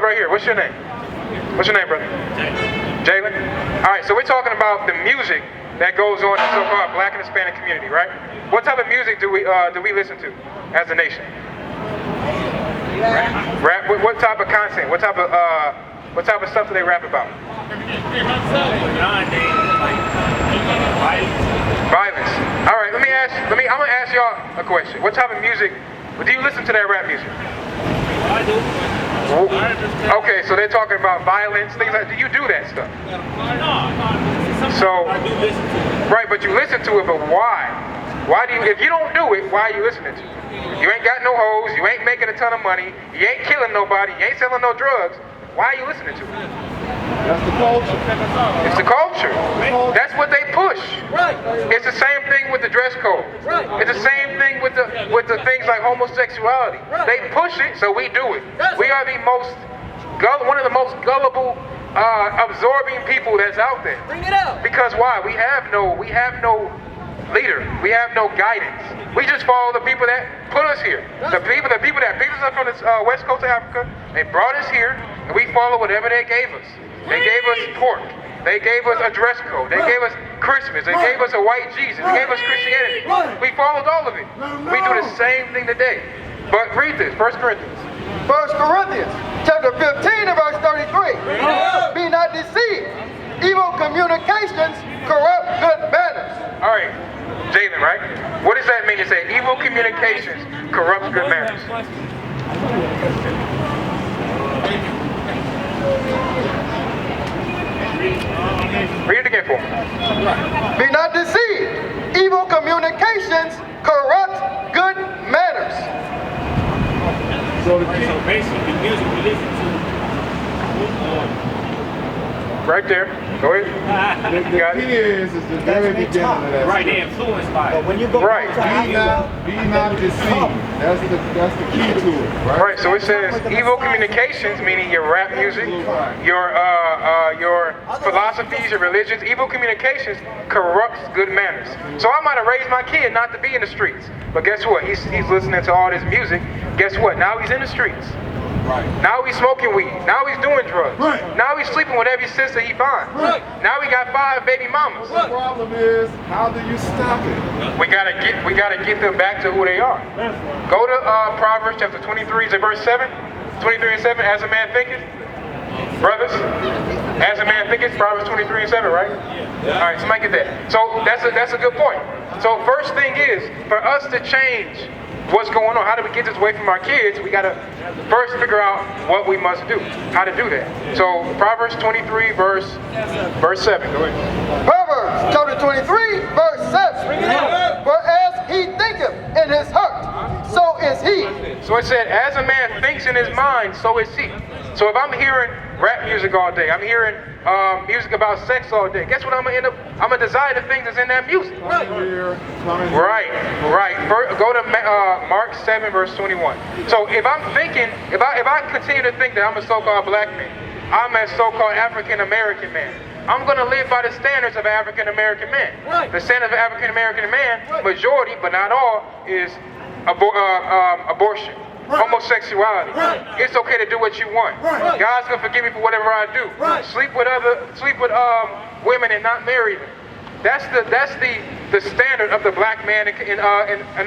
right here. What's your name? What's your name, brother? Jalen. All right, so we're talking about the music that goes on in the so-called Black and Hispanic community, right? What type of music do we listen to as a nation? Rap. What type of content? What type of stuff do they rap about? Violence. All right. I'm gonna ask y'all a question. What type of music? Do you listen to that rap music? I do. Okay, so they're talking about violence, things like. Do you do that stuff? No. So, I do listen to it. right, but you listen to it, but why? Why do you? If you don't do it, why are you listening to it? You ain't got no hoes. You ain't making a ton of money. You ain't killing nobody. You ain't selling no drugs. Why are you listening to it? That's the culture. It's the culture. That's what they push. Right. It's the same thing with the dress code. Right. It's the same thing with the things like homosexuality. Right. They push it, so we do it. Yes. We are one of the most gullible, absorbing people that's out there. Bring it out. Because why? We have no leader. We have no guidance. We just follow the people that put us here. The people that picked us up from the west coast of Africa, they brought us here, and we follow whatever they gave us. They gave us pork. They gave us a dress code. They gave us Christmas. They gave us a white Jesus. They gave us Christianity. We followed all of it. We do the same thing today. But read this, 1 Corinthians. 1 Corinthians chapter 15 and verse 33. Be not deceived. Evil communications corrupt good manners. All right, Jalen, right? What does that mean to say evil communications corrupt good manners? Read it again for me. Be not deceived. Evil communications corrupt good manners. So basically, the music we listen to. Right there. Go ahead. The key is the very beginning of that. Right, they influenced by it. When you go Right. Be not deceived. That's the key to it, right? Right, so it says evil communications, meaning your rap music, your philosophies, your religions. Evil communications corrupts good manners. So I might have raised my kid not to be in the streets, but guess what? He's listening to all this music. Guess what? Now he's in the streets. Right. Now he's smoking weed. Now he's doing drugs. Right. Now he's sleeping with every sister he finds. Right. Now he got 5 baby mamas. The problem is, how do you stop it? We gotta get them back to who they are. Go to Proverbs chapter 23, is it verse 7? 23 and 7, as a man thinketh. Brothers, as a man thinketh, Proverbs 23 and 7, right? Yeah. All right, somebody get that. So that's a good point. So first thing is, for us to change what's going on, how do we get this away from our kids? We gotta first figure out what we must do, how to do that. So Proverbs 23, verse 7. Go ahead. Proverbs chapter 23 verse 7. For as he thinketh in his heart, so is he. So it said, as a man thinks in his mind, so is he. So if I'm hearing rap music all day, I'm hearing music about sex all day, guess what I'm gonna desire the things that's in that music. Right. Go to Mark 7 verse 21. So if I'm thinking, if I continue to think that I'm a so-called black man, I'm a so-called African American man, I'm going to live by the standards of an African American man. Right. The standard of an African American man, majority, but not all, is abortion. Right. Homosexuality. Right. It's okay to do what you want. Right. God's gonna forgive me for whatever I do. Right. Sleep with women and not marry them. That's the standard of the black man in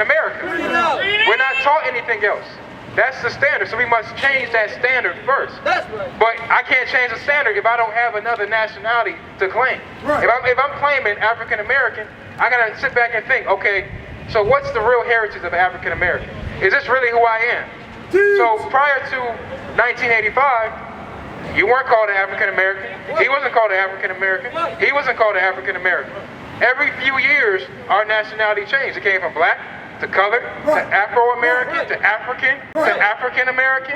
America. We're not taught anything else. That's the standard. So we must change that standard first. That's right. But I can't change the standard if I don't have another nationality to claim. Right. If I'm claiming African American, I gotta sit back and think, okay, so what's the real heritage of African American? Is this really who I am? So prior to 1985, you weren't called an African American. He wasn't called an African American. He wasn't called an African American. Every few years, our nationality changed. It came from black to colored to Afro-American to African to African American.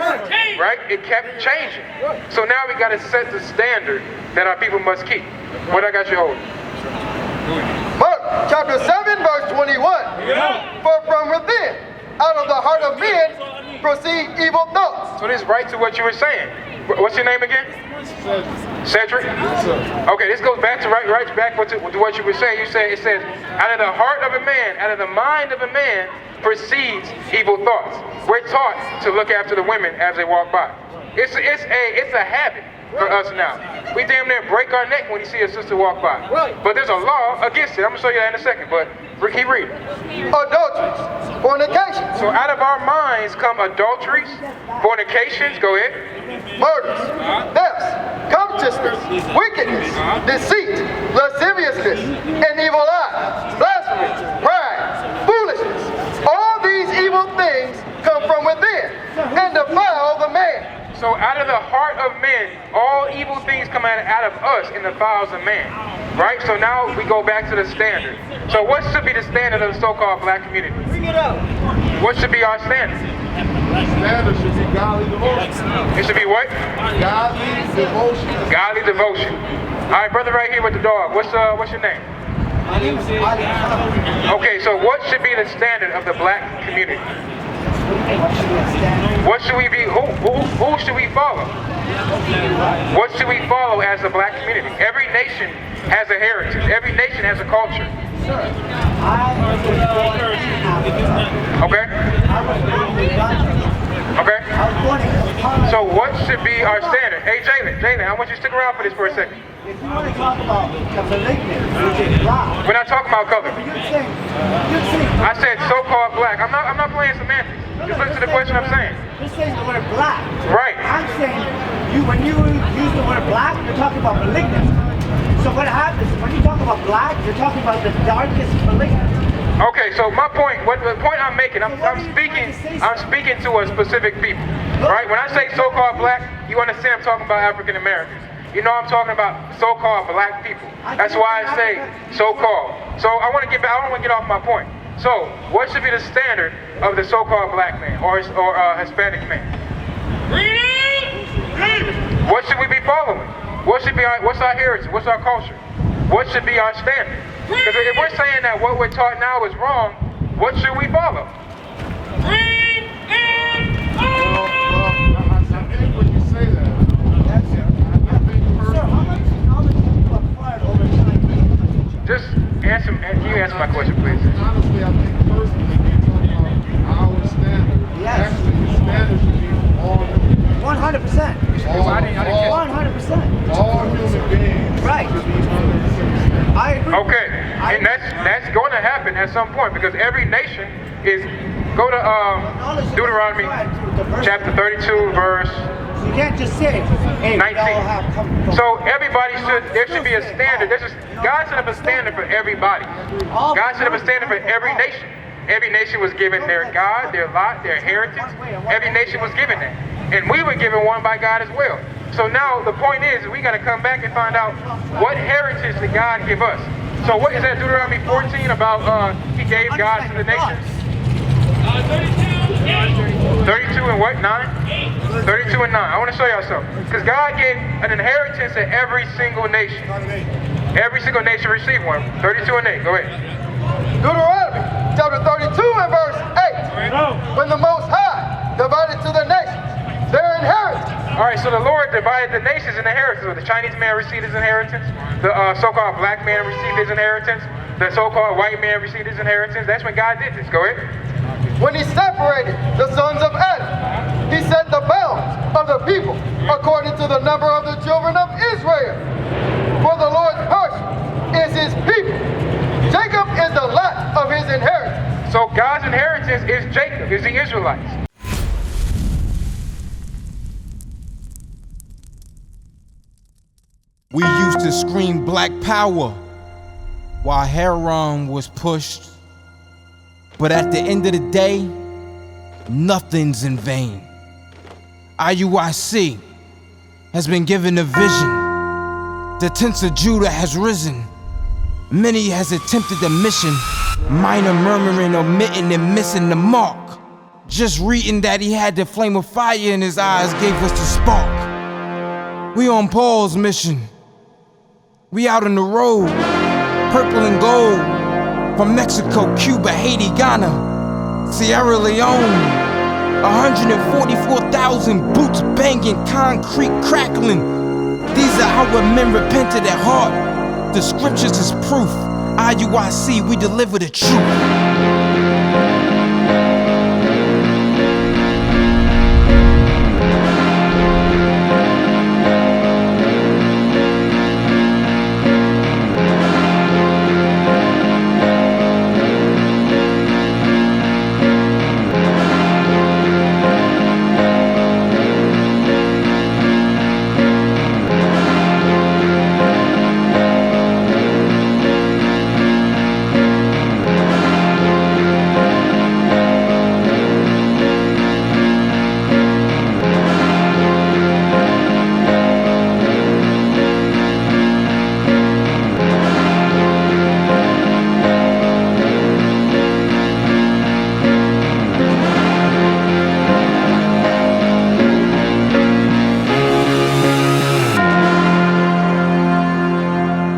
Right? It kept changing. So now we got to set the standard that our people must keep. What I got you holding? Mark chapter 7 verse 21. For from within, out of the heart of men, proceed evil thoughts. So this is right to what you were saying. What's your name again? Cedric? Okay, this goes back to right back to what you were saying. It says, out of the heart of a man, out of the mind of a man, proceeds evil thoughts. We're taught to look after the women as they walk by. It's a habit for us now. We damn near break our neck when you see a sister walk by. Right. But there's a law against it. I'm gonna show you that in a second. But keep reading. Adulteries, fornications, So out of our minds come adulteries, fornications. Go ahead. murders, thefts, covetousness, wickedness, deceit, lasciviousness, and evil eye, blasphemy, pride, foolishness. All these evil things come from within and defile the man. So out of the heart of men, all evil things come out of us and defiles a man. Right? So now we go back to the standard. So what should be the standard of the so-called black community? Bring it up. What should be our standard? Standard should be godly devotion. It should be what? Godly devotion. Godly devotion. All right, brother right here with the dog. What's your name? Okay, so what should be the standard of the black community? What should we be? Who should we follow? What should we follow as a black community? Every nation has a heritage. Every nation has a culture. Okay? Okay? So what should be our standard? Hey, Jalen, I want you to stick around for this for a second. If you want to talk about the malignant, which is black, We're not talking about color. you're saying I said so-called black. I'm not playing semantics. Just listen to the question I'm saying. You're saying the word black. Right. I'm saying when you use the word black, you're talking about malignant. So what happens when you talk about black, you're talking about the darkest malignant. Okay, so my point, the point I'm making, I'm speaking to a specific people, right? When I say so-called black, you understand I'm talking about African Americans. You know I'm talking about so-called black people. That's why I say so-called. So I want to get off my point. So what should be the standard of the so-called black man or Hispanic man? What should we be following? What's our heritage? What's our culture? What should be our standard? Because if we're saying that what we're taught now is wrong, what should we follow? I think when you say that, Sir, how much people acquired over time? Just answer. Can you answer my question, please? honestly, I think personally, when you talk about our standard, Yes. actually the standard should be all human 100%. 100%. all human beings. Right. Should be under the same standard. I agree. Okay, and that's going to happen at some point because every nation is. Go to Deuteronomy chapter 32, verse You can't just say, hey, we 19. all have come from. So there should be a standard. God should have a standard for everybody. God should have a standard for every nation. Every nation was given their God, their lot, their heritage. Every nation was given that. And we were given one by God as well. So now the point is we got to come back and find out what heritage did God give us. So what is that Deuteronomy 14 about he gave God to the nations? 32 and what? 9? 32 and 9. I want to show y'all something. Because God gave an inheritance to every single nation. Every single nation received one. 32 and 8. Go ahead. Deuteronomy chapter 32 and verse 8. When the Most High divided to the nations their inheritance. All right, so the Lord divided the nations in inheritance. So the Chinese man received his inheritance. The so-called black man received his inheritance. The so-called white man received his inheritance. That's when God did this. Go ahead. When he separated the sons of Adam, he set the bounds of the people according to the number of the children of Israel. For the Lord's portion is his people. Jacob is the lot of his inheritance. So God's inheritance is Jacob, is the Israelites. We used to scream black power while heroin was pushed. But at the end of the day, nothing's in vain. IUIC has been given a vision. The tents of Judah has risen. Many has attempted the mission. Minor murmuring, omitting, and missing the mark. Just reading that he had the flame of fire in his eyes gave us the spark. We on Paul's mission. We out on the road, purple and gold. From Mexico, Cuba, Haiti, Ghana, Sierra Leone. 144,000 boots banging, concrete crackling. These are how men repented at heart. The scriptures is proof. IUIC, we deliver the truth.